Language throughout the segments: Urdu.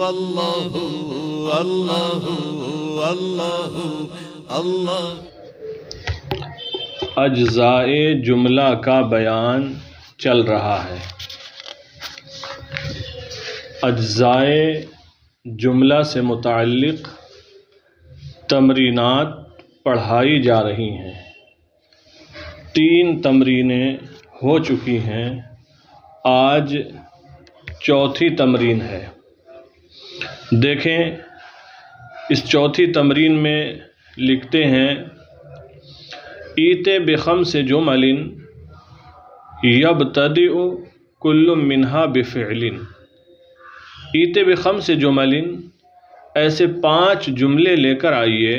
اللہ اللہ اللہ اللہ۔ اجزائے جملہ کا بیان چل رہا ہے۔ اجزائے جملہ سے متعلق تمرینات پڑھائی جا رہی ہیں۔ 3 تمرینیں ہو چکی ہیں، آج چوتھی تمرین ہے۔ دیکھیں اس چوتھی تمرین میں لکھتے ہیں ایت بخمس جمل یبتدئ کل منہا بفعل۔ ایت بخمس جمل، ایسے 5 جملے لے کر آئیے،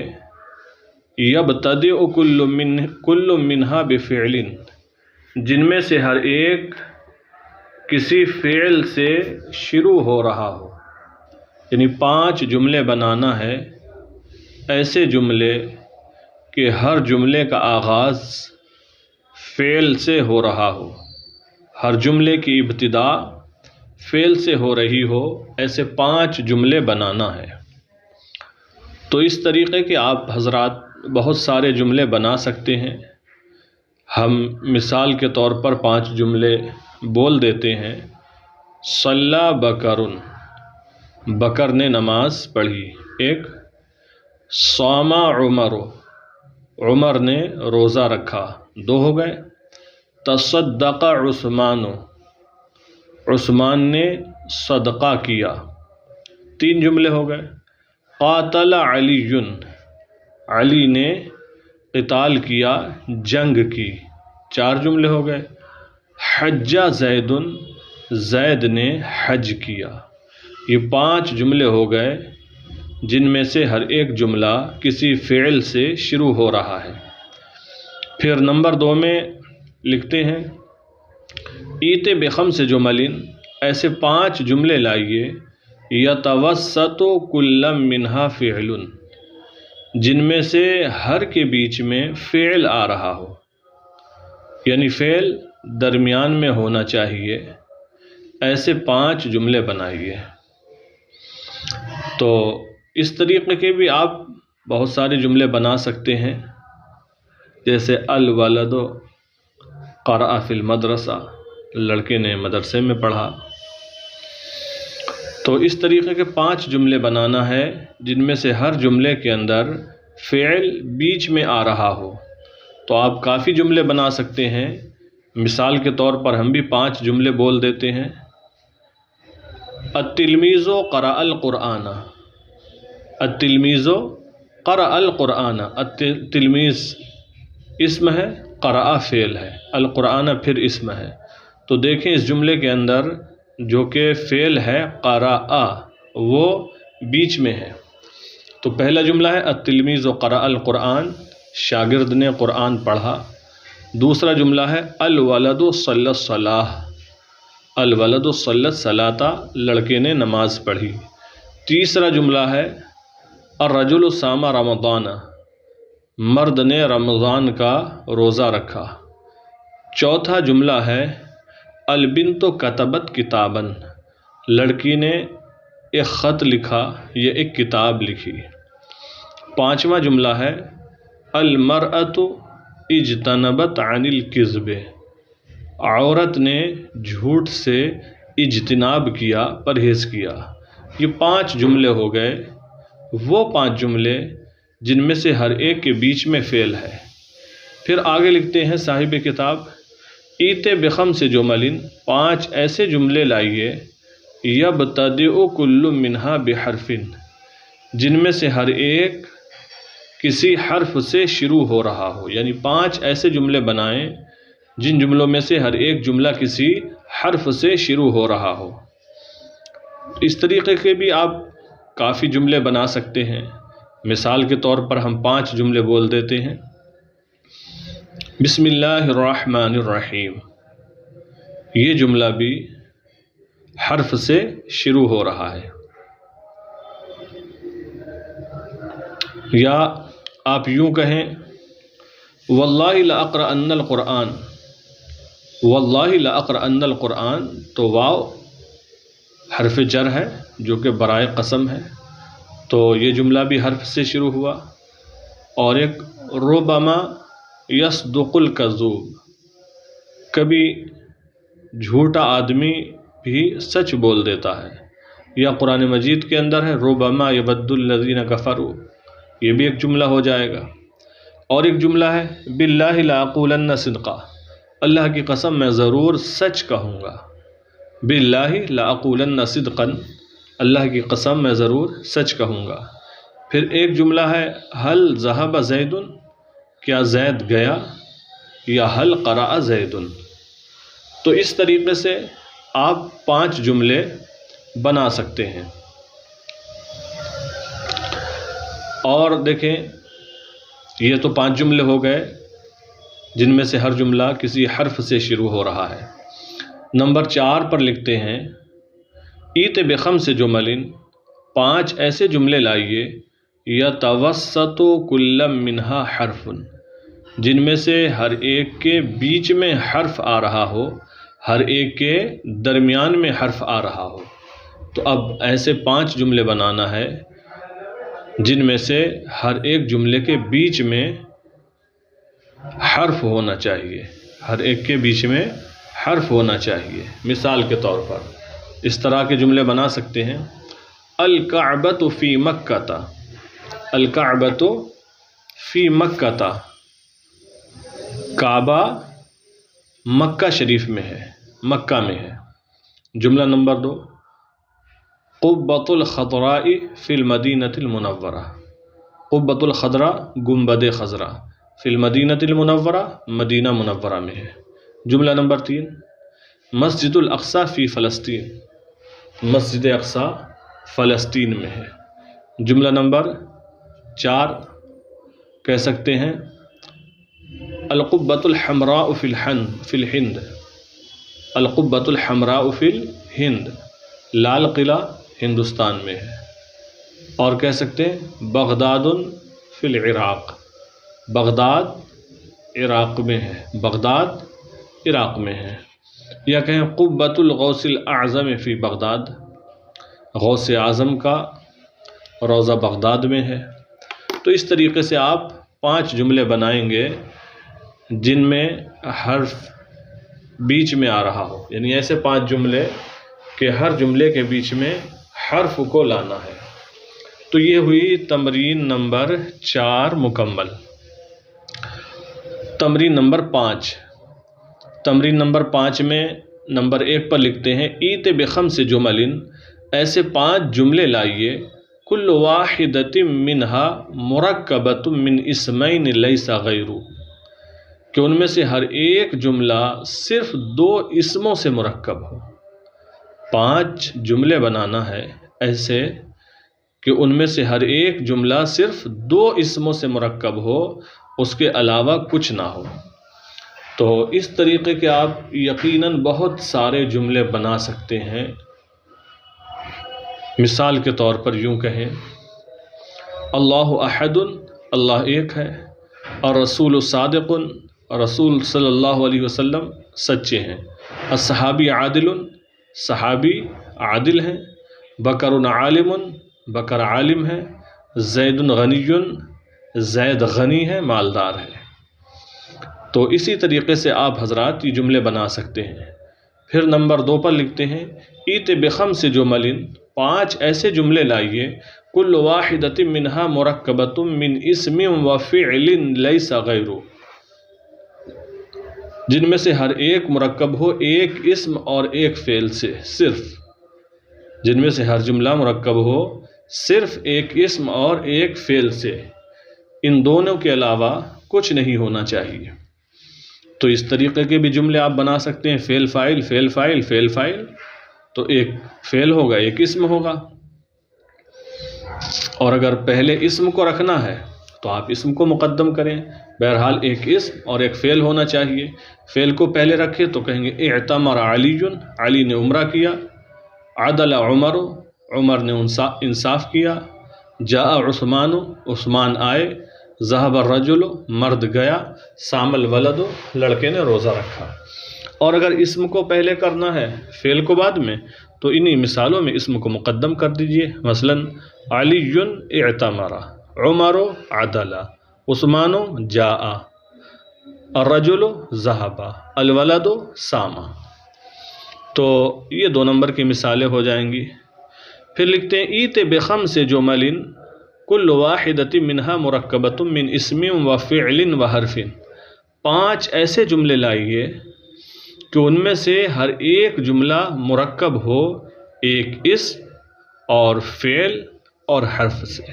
یبتدئ کل منہا بفعل، جن میں سے ہر ایک کسی فعل سے شروع ہو رہا ہو۔ یعنی 5 جملے بنانا ہے، ایسے جملے کہ ہر جملے کا آغاز فعل سے ہو رہا ہو، ہر جملے کی ابتدا فعل سے ہو رہی ہو، ایسے 5 جملے بنانا ہے۔ تو اس طریقے کے آپ حضرات بہت سارے جملے بنا سکتے ہیں۔ ہم مثال کے طور پر 5 جملے بول دیتے ہیں۔ صلی بکرن، بکر نے نماز پڑھی، ایک۔ صام عمر، عمر نے روزہ رکھا، 2 ہو گئے۔ تصدق عثمان، عثمان نے صدقہ کیا، 3 جملے ہو گئے۔ قاتل علی، علی نے قتال کیا، جنگ کی، 4 جملے ہو گئے۔ حج زید، زید نے حج کیا، یہ 5 جملے ہو گئے، جن میں سے ہر ایک جملہ کسی فعل سے شروع ہو رہا ہے۔ پھر نمبر 2 میں لکھتے ہیں ایت بخمس جمل، ایسے 5 جملے لائیے، یتوسط کل منہا فعل، جن میں سے ہر کے بیچ میں فعل آ رہا ہو، یعنی فعل درمیان میں ہونا چاہیے۔ ایسے 5 جملے بنائیے۔ تو اس طریقے کے بھی آپ بہت سارے جملے بنا سکتے ہیں، جیسے الولد قرأ فی المدرسہ، لڑکے نے مدرسے میں پڑھا۔ تو اس طریقے کے 5 جملے بنانا ہے، جن میں سے ہر جملے کے اندر فعل بیچ میں آ رہا ہو۔ تو آپ کافی جملے بنا سکتے ہیں۔ مثال کے طور پر ہم بھی 5 جملے بول دیتے ہیں۔ التلمیذ قرأ القرآن، التلمیذ قرأ القرآن، التلمیذ اسم ہے، قرأ فعل ہے، القرآن پھر اسم ہے۔ تو دیکھیں اس جملے کے اندر جو کہ فعل ہے قرأ، وہ بیچ میں ہے۔ تو پہلا جملہ ہے التلمیذ قرأ القرآن، شاگرد نے قرآن پڑھا۔ دوسرا جملہ ہے الولد صلی الصلاۃ، الولد صلی الصلاۃ، لڑکے نے نماز پڑھی۔ تیسرا جملہ ہے الرجل صام رمضان، مرد نے رمضان کا روزہ رکھا۔ چوتھا جملہ ہے البنت کتبت کتابا، لڑکی نے ایک خط لکھا یا ایک کتاب لکھی۔ پانچواں جملہ ہے المرأۃ اجتنبت عن الکذب، عورت نے جھوٹ سے اجتناب کیا، پرہیز کیا۔ یہ 5 جملے ہو گئے، وہ 5 جملے جن میں سے ہر ایک کے بیچ میں فعل ہے۔ پھر آگے لکھتے ہیں صاحب کتاب ایت بخمس جمل، 5 ایسے جملے لائیے، یبتدئ کل منہا بحرف، جن میں سے ہر ایک کسی حرف سے شروع ہو رہا ہو۔ یعنی 5 ایسے جملے بنائیں جن جملوں میں سے ہر ایک جملہ کسی حرف سے شروع ہو رہا ہو۔ اس طریقے کے بھی آپ کافی جملے بنا سکتے ہیں۔ مثال کے طور پر ہم 5 جملے بول دیتے ہیں۔ بسم اللہ الرحمن الرحیم، یہ جملہ بھی حرف سے شروع ہو رہا ہے۔ یا آپ یوں کہیں واللہ لأقرأن القرآن، واللہ لأقرأن القرآن، تو واو حرف جر ہے جو کہ برائے قسم ہے، تو یہ جملہ بھی حرف سے شروع ہوا۔ اور ایک ربما یصدق الکذوب، کبھی جھوٹا آدمی بھی سچ بول دیتا ہے، یا قرآن مجید کے اندر ہے ربما یود الذین کفروا، یہ بھی ایک جملہ ہو جائے گا۔ اور ایک جملہ ہے باللہ لاقولن صدقا، اللہ کی قسم میں ضرور سچ کہوں گا، باللہ لاقولن صدقا، اللہ کی قسم میں ضرور سچ کہوں گا۔ پھر ایک جملہ ہے حل ذہب زید، کیا زید گیا، یا حل قرأ زید۔ تو اس طریقے سے آپ 5 جملے بنا سکتے ہیں۔ اور دیکھیں یہ تو 5 جملے ہو گئے جن میں سے ہر جملہ کسی حرف سے شروع ہو رہا ہے۔ نمبر 4 پر لکھتے ہیں ایت بخمس جمل، 5 ایسے جملے لائیے یتوسط کل منہا حرف، جن میں سے ہر ایک کے بیچ میں حرف آ رہا ہو، ہر ایک کے درمیان میں حرف آ رہا ہو۔ تو اب ایسے 5 جملے بنانا ہے جن میں سے ہر ایک جملے کے بیچ میں حرف ہونا چاہیے، ہر ایک کے بیچ میں حرف ہونا چاہیے۔ مثال کے طور پر اس طرح کے جملے بنا سکتے ہیں الکعبۃ فی مکہ، الکعبۃ فی مکہ، کعبہ مکہ شریف میں ہے، مکہ میں ہے۔ جملہ نمبر 2 قبۃ الخضراء فی المدینۃ المنورہ، قبۃ الخضراء گنبد خضرا، فی المدینۃ المنورہ مدینہ منورہ میں ہے۔ جملہ نمبر 3 مسجد الاقصی فی فلسطین، مسجد اقصی فلسطین میں ہے۔ جملہ نمبر 4 کہہ سکتے ہیں القبۃ الحمراء فی الہند، القبۃ الحمراء فی الہند، لال قلعہ ہندوستان میں ہے۔ اور کہہ سکتے ہیں بغداد فی العراق، بغداد عراق میں ہے، بغداد عراق میں ہے۔ یا کہیں قبۃ الغوث الاعظم فی بغداد، غوث اعظم کا روضہ بغداد میں ہے۔ تو اس طریقے سے آپ 5 جملے بنائیں گے جن میں حرف بیچ میں آ رہا ہو، یعنی ایسے 5 جملے کہ ہر جملے کے بیچ میں حرف کو لانا ہے۔ تو یہ ہوئی تمرین نمبر 4 مکمل۔ تمرین نمبر 5، تمرین نمبر 5 میں نمبر 1 پر لکھتے ہیں ایت بخمس جمل، ایسے 5 جملے لائیے کل واحدۃ منہا مرکبۃ من اسمین لیس غیر، کہ ان میں سے ہر ایک جملہ صرف 2 اسموں سے مرکب ہو۔ 5 جملے بنانا ہے ایسے کہ ان میں سے ہر ایک جملہ صرف 2 اسموں سے مرکب ہو، اس کے علاوہ کچھ نہ ہو۔ تو اس طریقے کے آپ یقیناً بہت سارے جملے بنا سکتے ہیں۔ مثال کے طور پر یوں کہیں اللہ احد، اللہ ایک ہے، اور رسول صادق، رسول صلی اللہ علیہ وسلم سچے ہیں، الصحابی عادل، صحابی عادل ہیں، بکر عالم، بکر عالم ہے، زید غنی، زید غنی ہے، مالدار ہے۔ تو اسی طریقے سے آپ حضرات یہ جملے بنا سکتے ہیں۔ پھر نمبر 2 پر لکھتے ہیں ایت بخمس جمل، 5 ایسے جملے لائیے کل واحدۃ منہا مرکبۃ من اسم و فعل لیس غیر، جن میں سے ہر ایک مرکب ہو ایک اسم اور ایک فعل سے، صرف جن میں سے ہر جملہ مرکب ہو صرف ایک اسم اور ایک فعل سے، ان دونوں کے علاوہ کچھ نہیں ہونا چاہیے۔ تو اس طریقے کے بھی جملے آپ بنا سکتے ہیں، فعل فاعل فعل فاعل فعل فاعل، تو ایک فعل ہوگا ایک اسم ہوگا۔ اور اگر پہلے اسم کو رکھنا ہے تو آپ اسم کو مقدم کریں، بہرحال ایک اسم اور ایک فعل ہونا چاہیے۔ فعل کو پہلے رکھے تو کہیں گے اعتمر علی، علی نے عمرہ کیا، عدل عمر، عمر نے انصاف کیا، جاء عثمان، عثمان آئے، ذهب الرجل، مرد گیا، صام الولد، لڑکے نے روزہ رکھا۔ اور اگر اسم کو پہلے کرنا ہے فعل کو بعد میں تو انہی مثالوں میں اسم کو مقدم کر دیجئے. مثلا علی اعتمر، عمر عدل، عثمان جاء، الرجل ذهب، الولد سام. تو یہ 2 نمبر کی مثالیں ہو جائیں گی. پھر لکھتے ہیں ایت بخمس جمل کل واحدۃ منها مرکبۃ من اسم و فعل و حرف. 5 ایسے جملے لائیے کہ ان میں سے ہر ایک جملہ مرکب ہو ایک اسم اور فعل اور حرف سے.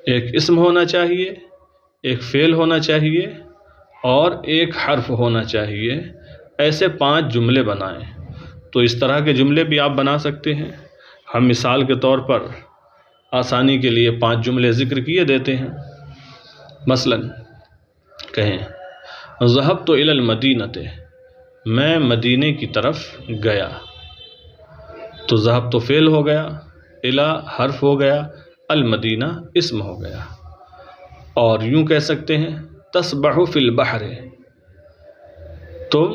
ایک اسم ہونا چاہیے، ایک فعل ہونا چاہیے اور ایک حرف ہونا چاہیے. ایسے 5 جملے بنائیں. تو اس طرح کے جملے بھی آپ بنا سکتے ہیں. ہم مثال کے طور پر آسانی کے لیے 5 جملے ذکر کیے دیتے ہیں. مثلا کہیں ذهبت الى المدینۃ، میں مدینے کی طرف گیا. تو ذهبت فعل ہو گیا، الى حرف ہو گیا، المدینہ اسم ہو گیا. اور یوں کہہ سکتے ہیں تسبح فی البحر، تم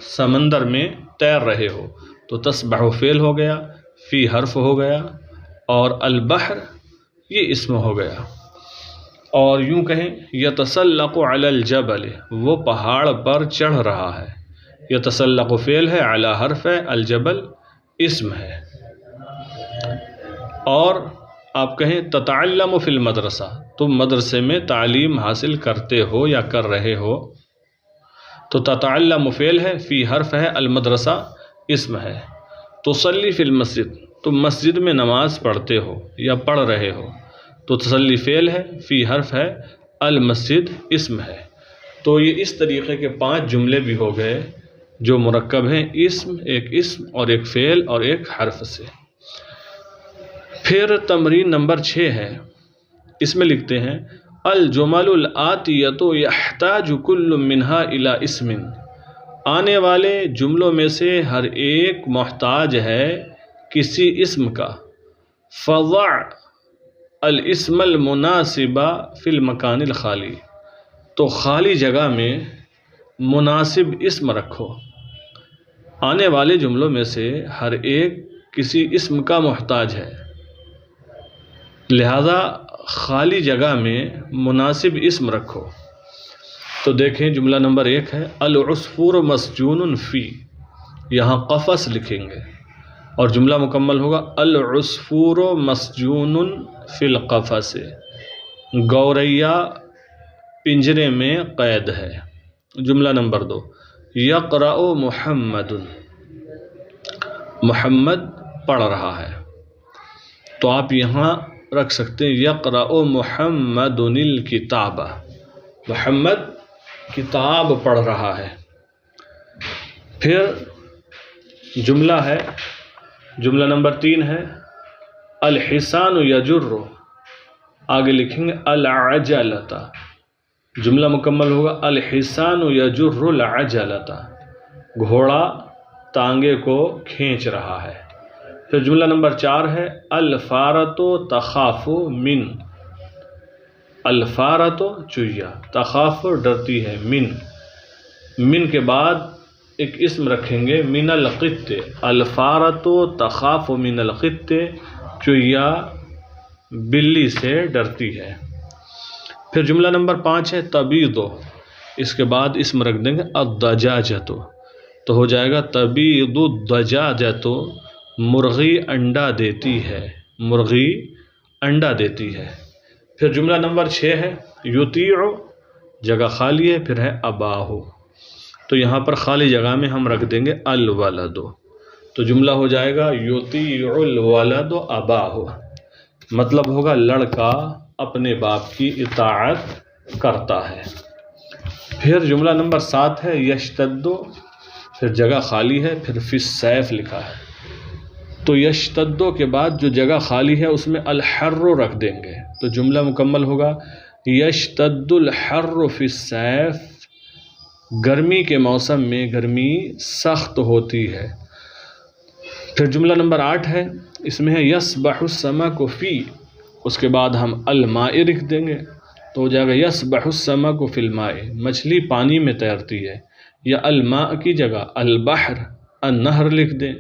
سمندر میں تیر رہے ہو. تو تسبح فعل ہو گیا، فی حرف ہو گیا اور البحر یہ اسم ہو گیا. اور یوں کہیں یتسلق علی الجبل، وہ پہاڑ پر چڑھ رہا ہے. یتسلق فعل ہے، علی حرف ہے، الجبل اسم ہے. اور آپ کہیں تتعلم فی المدرسہ، تم مدرسے میں تعلیم حاصل کرتے ہو یا کر رہے ہو. تو تتعلم فعل ہے، فی حرف ہے، المدرسہ اسم ہے. تصلی فی المسجد، تم مسجد میں نماز پڑھتے ہو یا پڑھ رہے ہو. تو تصلی فعل ہے، فی حرف ہے، المسجد اسم ہے. تو یہ اس طریقے کے 5 جملے بھی ہو گئے جو مرکب ہیں ایک اسم اور ایک فعل اور ایک حرف سے. پھر تمرین نمبر 6 ہے. اس میں لکھتے ہیں الجمل الآتیۃ یحتاج کل منہا الی اسم، آنے والے جملوں میں سے ہر ایک محتاج ہے کسی اسم کا. فضع الاسم المناسب فی المکان الخالی، تو خالی جگہ میں مناسب اسم رکھو. آنے والے جملوں میں سے ہر ایک کسی اسم کا محتاج ہے، لہذا خالی جگہ میں مناسب اسم رکھو. تو دیکھیں جملہ نمبر 1 ہے العصفور مسجون فی، یہاں قفس لکھیں گے اور جملہ مکمل ہوگا العصفور مسجون فی القفس، گوریا پنجرے میں قید ہے. جملہ نمبر 2 یقرأ محمد، محمد پڑھ رہا ہے. تو آپ یہاں رکھ سکتے ہیں یقرأ محمد الکتاب، محمد کتاب پڑھ رہا ہے. پھر جملہ ہے، جملہ نمبر 3 ہے الحصان یجر، آگے لکھیں گے العجلۃ، جملہ مکمل ہوگا الحصان یجر العجلۃ، گھوڑا تانگے کو کھینچ رہا ہے. پھر جملہ نمبر 4 ہے الفارۃ تخاف من، الفارۃ چوہیا، تخاف ڈرتی ہے، من کے بعد ایک اسم رکھیں گے من القط، الفارۃ تخاف من القط، چوہیا بلی سے ڈرتی ہے. پھر جملہ نمبر 5 ہے تبیض، اس کے بعد اسم رکھ دیں گے الدجاجۃ، تو ہو جائے گا تبیض الدجاجۃ، مرغی انڈا دیتی ہے، مرغی انڈا دیتی ہے. پھر جملہ نمبر 6 ہے یطیع، جگہ خالی ہے، پھر ہے اباہ، تو یہاں پر خالی جگہ میں ہم رکھ دیں گے الولد. تو جملہ ہو جائے گا یطیع الولد اباہ، مطلب ہوگا لڑکا اپنے باپ کی اطاعت کرتا ہے. پھر جملہ نمبر 7 ہے یشتد، پھر جگہ خالی ہے، پھر فی السیف لکھا ہے. تو یشتد کے بعد جو جگہ خالی ہے اس میں الحر رکھ دیں گے، تو جملہ مکمل ہوگا یشتد الحر فی السیف، گرمی کے موسم میں گرمی سخت ہوتی ہے. پھر جملہ نمبر 8 ہے، اس میں ہے یسبح السمک فی، اس کے بعد ہم الماء لکھ دیں گے، تو ہو جائے گا یسبح السمک فی الماء، مچھلی پانی میں تیرتی ہے، یا الماء کی جگہ البحر النہر لکھ دیں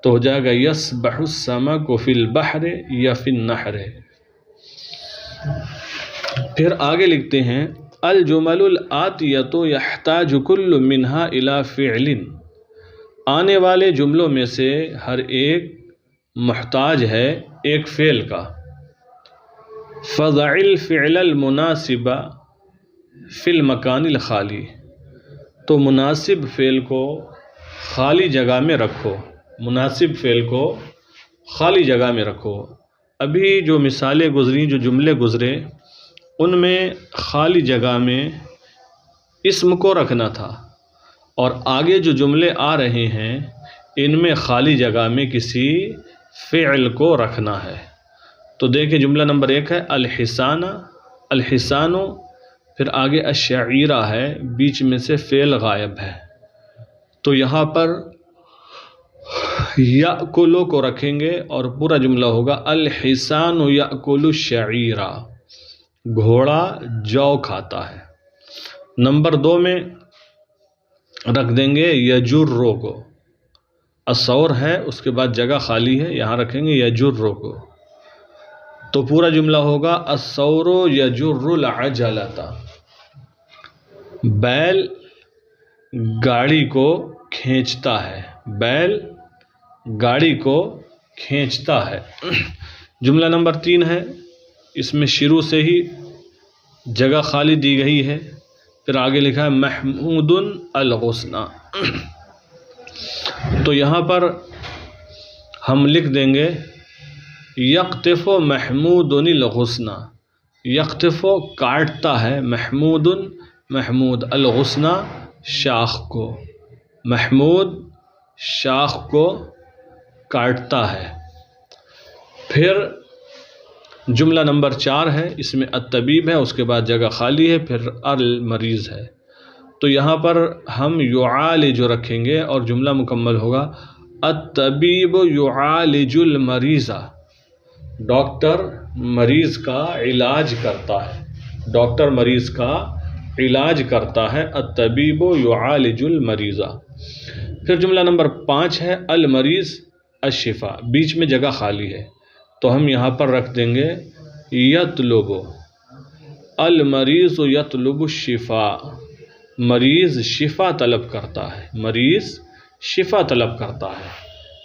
تو ہو جائے گا یسبح السمک فی البحر یا فی النہر۔ پھر آگے لکھتے ہیں الجمل الآتیۃ یحتاج کل منہا الی فعل، آنے والے جملوں میں سے ہر ایک محتاج ہے ایک فعل کا۔ فضع الفعل المناسب فی المکان الخالی، تو مناسب فعل کو خالی جگہ میں رکھو، مناسب فعل کو خالی جگہ میں رکھو۔ ابھی جو مثالیں گزری، جو جملے گزرے، ان میں خالی جگہ میں اسم کو رکھنا تھا، اور آگے جو جملے آ رہے ہیں ان میں خالی جگہ میں کسی فعل کو رکھنا ہے۔ تو دیکھیں جملہ نمبر 1 ہے الحسان، الحسان، پھر آگے الشعیرہ ہے، بیچ میں سے فعل غائب ہے، تو یہاں پر یأکلو کو رکھیں گے اور پورا جملہ ہوگا الحسان یأکل الشعیرہ، گھوڑا جو کھاتا ہے۔ نمبر 2 میں رکھ دیں گے یجرو کو، الثور ہے اس کے بعد جگہ خالی ہے، یہاں رکھیں گے یجرو کو، تو پورا جملہ ہوگا الثور یجر العجلۃ، بیل گاڑی کو کھینچتا ہے، بیل گاڑی کو کھینچتا ہے۔ جملہ نمبر 3 ہے، اس میں شروع سے ہی جگہ خالی دی گئی ہے، پھر آگے لکھا ہے محمود الغصن، تو یہاں پر ہم لکھ دیں گے یقطف محمود الغصن، یقطف کاٹتا ہے، محمود محمود، الغصن شاخ کو، محمود شاخ کو کاٹتا ہے۔ پھر جملہ نمبر 4 ہے، اس میں الطبیب ہے، اس کے بعد جگہ خالی ہے، پھر المریض ہے، تو یہاں پر ہم یعالج رکھیں گے اور جملہ مکمل ہوگا الطبیب یعالج المریض، ڈاکٹر مریض کا علاج کرتا ہے، ڈاکٹر مریض کا علاج کرتا ہے، الطبیب یعالج المریض۔ پھر جملہ نمبر 5 ہے المریض الشفا، بیچ میں جگہ خالی ہے، تو ہم یہاں پر رکھ دیں گے یطلب، المریض یطلب الشفا، مریض شفا طلب کرتا ہے، مریض شفا طلب کرتا ہے۔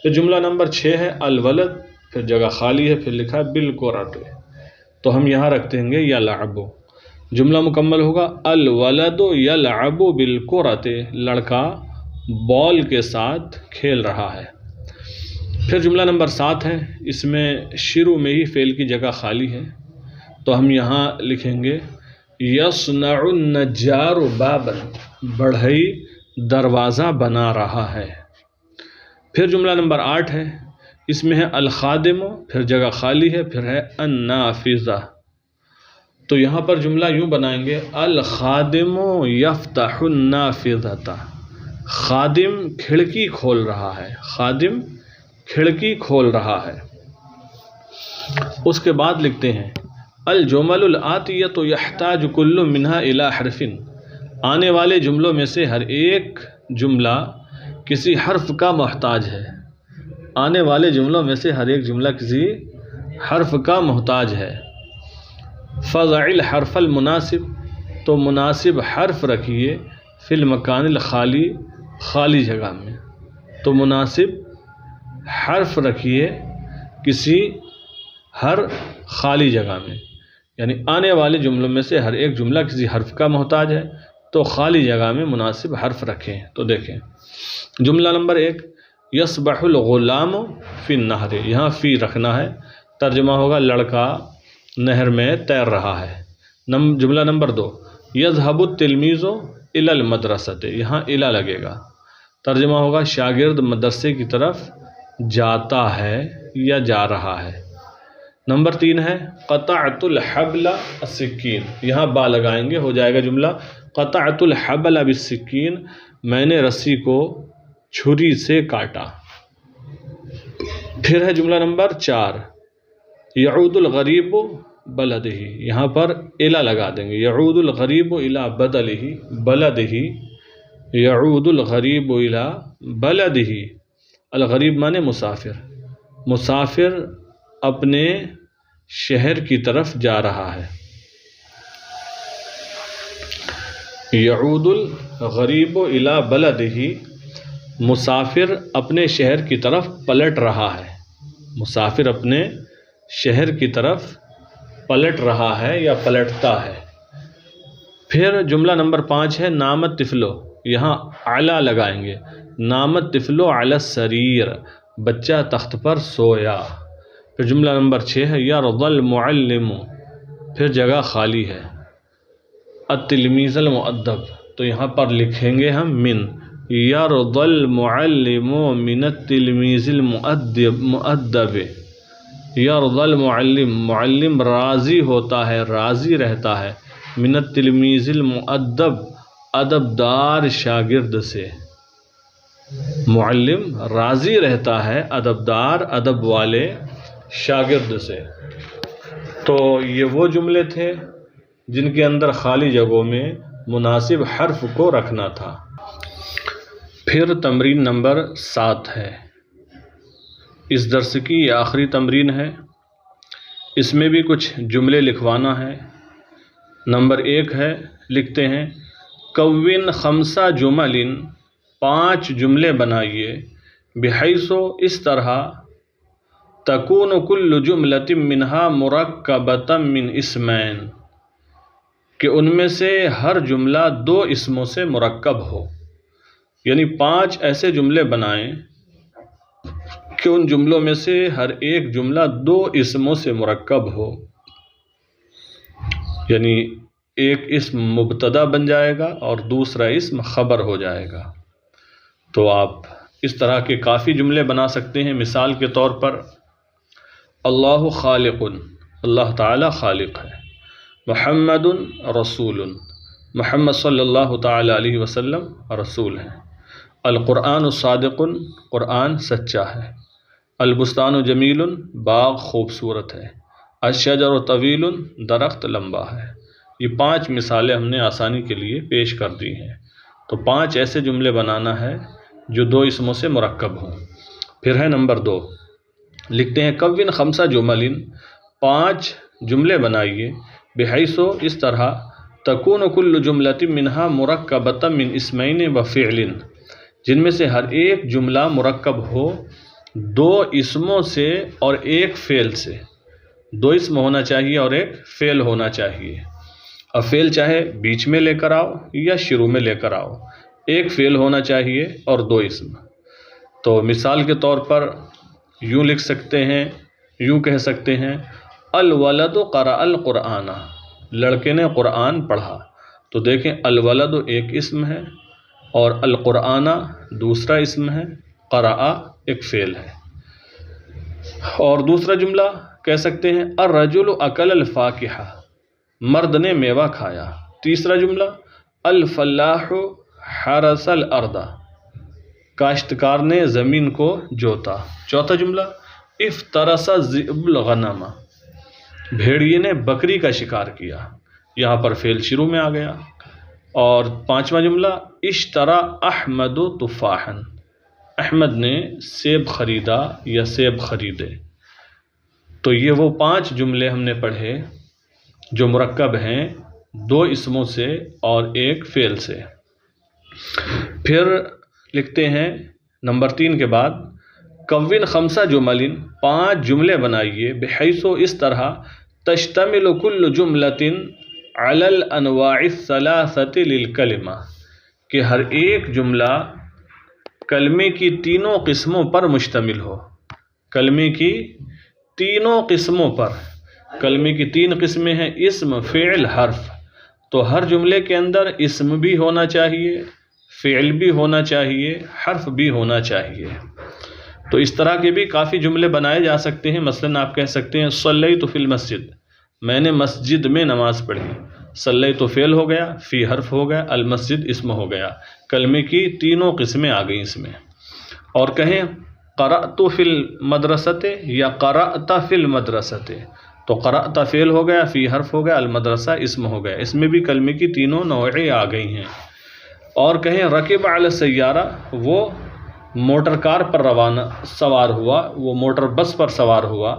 پھر جملہ نمبر 6 ہے الولد، پھر جگہ خالی ہے، پھر لکھا ہے بالکرۃ، تو ہم یہاں رکھ دیں گے یلعب، جملہ مکمل ہوگا الولد یلعب بالکرۃ، لڑکا بال کے ساتھ کھیل رہا ہے۔ پھر جملہ نمبر 7 ہے، اس میں شروع میں ہی فعل کی جگہ خالی ہے، تو ہم یہاں لکھیں گے یصنع النجار بابا، بڑھئی دروازہ بنا رہا ہے۔ پھر جملہ نمبر 8 ہے، اس میں ہے الخادم، پھر جگہ خالی ہے، پھر ہے النافذہ، تو یہاں پر جملہ یوں بنائیں گے الخادم یفتح النافذۃ، خادم کھڑکی کھول رہا ہے، خادم کھڑکی کھول رہا ہے۔ اس کے بعد لکھتے ہیں الجمل الآتیۃ یحتاج کل منہا الی حرف، آنے والے جملوں میں سے ہر ایک جملہ کسی حرف کا محتاج ہے، آنے والے جملوں میں سے ہر ایک جملہ کسی حرف کا محتاج ہے۔ فضع الحرف المناسب، تو مناسب حرف رکھیے، فی المکان الخالی، خالی جگہ میں، تو مناسب حرف رکھیے کسی ہر خالی جگہ میں، یعنی آنے والے جملوں میں سے ہر ایک جملہ کسی حرف کا محتاج ہے، تو خالی جگہ میں مناسب حرف رکھیں۔ تو دیکھیں جملہ نمبر 1 یسبح الغلام فی النہر، یہاں فی رکھنا ہے، ترجمہ ہوگا لڑکا نہر میں تیر رہا ہے۔ جملہ نمبر 2 یذهب التلمیذ الی المدرسۃ، یہاں الی لگے گا، ترجمہ ہوگا شاگرد مدرسے کی طرف جاتا ہے یا جا رہا ہے۔ نمبر 3 ہے قطعت الحبل السکین، یہاں با لگائیں گے، ہو جائے گا جملہ قطعت الحبل بالسکین، میں نے رسی کو چھری سے کاٹا۔ پھر ہے جملہ نمبر 4 یعود الغریب بلدہ، یہاں پر الی لگا دیں گے، یعود الغریب الی بدلہ بلدہ، یعود الغریب الی بلدہ، الغریب مانے مسافر، مسافر اپنے شہر کی طرف جا رہا ہے۔ یعود الغریب الی بلدہ، مسافر اپنے شہر کی طرف پلٹ رہا ہے، مسافر اپنے شہر کی طرف پلٹ رہا ہے یا پلٹتا ہے۔ پھر جملہ نمبر 5 ہے نامت طفلو، یہاں اعلیٰ لگائیں گے، نامت طفلو علی السریر، بچہ تخت پر سویا۔ پھر جملہ نمبر 6 ہے یرضی المعلم، پھر جگہ خالی ہے، التلمیذ المؤدب، تو یہاں پر لکھیں گے ہم من، یرضی المعلم من التلمیذ المؤدب، یرضی المعلم، معلم راضی ہوتا ہے، راضی رہتا ہے، من التلمیذ المؤدب، ادبدار شاگرد سے، معلم راضی رہتا ہے ادبدار، ادب والے شاگرد سے۔ تو یہ وہ جملے تھے جن کے اندر خالی جگہوں میں مناسب حرف کو رکھنا تھا۔ پھر تمرین نمبر 7 ہے، اس درس کی یہ آخری تمرین ہے، اس میں بھی کچھ جملے لکھوانا ہے۔ نمبر 1 ہے، لکھتے ہیں کون 5 جمل، 5 جملے بنائیے، بحیث اس طرح، تکون کل جملۃ منہا مرکبۃ من اسمین، کہ ان میں سے ہر جملہ 2 اسموں سے مرکب ہو، یعنی 5 ایسے جملے بنائیں کہ ان جملوں میں سے ہر ایک جملہ 2 اسموں سے مرکب ہو، یعنی ایک اسم مبتدا بن جائے گا اور دوسرا اسم خبر ہو جائے گا۔ تو آپ اس طرح کے کافی جملے بنا سکتے ہیں۔ مثال کے طور پر اللہ خالق، اللہ تعالی خالق ہے، محمد رسول، محمد صلی اللہ تعالی علیہ وسلم رسول ہیں، القرآن صادق، قرآن سچا ہے، البستان جمیل، باغ خوبصورت ہے، الشجر طویل، درخت لمبا ہے۔ یہ 5 مثالیں ہم نے آسانی کے لیے پیش کر دی ہیں۔ تو 5 ایسے جملے بنانا ہے جو 2 اسموں سے مرکب ہوں۔ پھر ہے نمبر 2، لکھتے ہیں کون 5 جمل، 5 جملے بنائیے، بحیث اس طرح، تکون کل جملۃ منہا مرکبۃ من اسمین و فعل، جن میں سے ہر ایک جملہ مرکب ہو 2 اسموں سے اور 1 فعل سے، 2 اسم ہونا چاہیے اور 1 فعل ہونا چاہیے۔ اب فعل چاہے بیچ میں لے کر آؤ یا شروع میں لے کر آؤ، 1 فعل ہونا چاہیے اور 2 اسم۔ تو مثال کے طور پر یوں لکھ سکتے ہیں، یوں کہہ سکتے ہیں الولد قرأ القرآن، لڑکے نے قرآن پڑھا۔ تو دیکھیں الولد 1 اسم ہے اور القرآن دوسرا اسم ہے، قرأ 1 فعل ہے۔ اور دوسرا جملہ کہہ سکتے ہیں الرجل اکل الفاکہہ، مرد نے میوہ کھایا۔ تیسرا جملہ الفلاح حرث الارض، کاشتکار نے زمین کو جوتا۔ چوتھا جملہ افترس الذئب الغنم، بھیڑیے نے بکری کا شکار کیا، یہاں پر فعل شروع میں آ گیا۔ اور 5واں جملہ اشترى احمد تفاحا، احمد نے سیب خریدا یا سیب خریدے۔ تو یہ وہ 5 جملے ہم نے پڑھے جو مرکب ہیں 2 اسموں سے اور 1 فعل سے۔ پھر لکھتے ہیں نمبر 3 کے بعد کون 5 جمل، 5 جملے بنائیے، بحیث اس طرح، تشتمل کل جملۃ علی الانواع الثلاثۃ للکلمہ، کہ ہر ایک جملہ کلمے کی 3 قسموں پر مشتمل ہو، کلمے کی 3 قسموں پر۔ کلمے کی 3 قسمیں ہیں، اسم، فعل، حرف۔ تو ہر جملے کے اندر اسم بھی ہونا چاہیے، فعل بھی ہونا چاہیے، حرف بھی ہونا چاہیے۔ تو اس طرح کے بھی کافی جملے بنائے جا سکتے ہیں۔ مثلاً آپ کہہ سکتے ہیں صلیت فی المسجد، میں نے مسجد میں نماز پڑھی۔ صلیت فعل ہو گیا، فی حرف ہو گیا، المسجد اسم ہو گیا، کلمے کی 3 قسمیں آ گئیں اس میں۔ اور کہیں قرأت فی المدرسۃ یا قرأت فی المدرسۃ، تو قرأت فعل ہو گیا، فی حرف ہو گیا، المدرسہ اسم ہو گیا، اس میں بھی کلمے کی 3 نوعیں آ گئی ہیں۔ اور کہیں رکب علی السیارہ، وہ موٹر کار پر سوار ہوا، وہ موٹر بس پر سوار ہوا،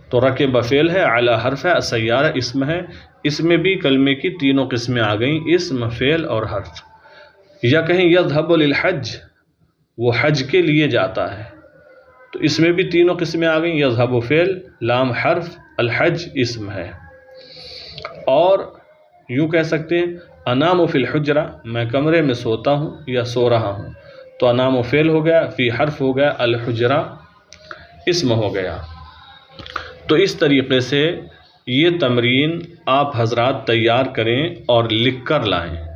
تو رکب فعل ہے، علی حرف ہے، السیارہ اسم ہے، اس میں بھی کلمے کی تینوں قسمیں آ گئیں، اسم، فعل اور حرف۔ یا کہیں یذهب للحج، وہ حج کے لیے جاتا ہے، تو اس میں بھی تینوں قسمیں آ گئیں، یذهب فعل، لام حرف، الحج اسم ہے۔ اور یوں کہہ سکتے ہیں انام فی الحجرہ، میں کمرے میں سوتا ہوں یا سو رہا ہوں، تو انام فعل ہو گیا، فی حرف ہو گیا، الحجرہ اسم ہو گیا۔ تو اس طریقے سے یہ تمرین آپ حضرات تیار کریں اور لکھ کر لائیں۔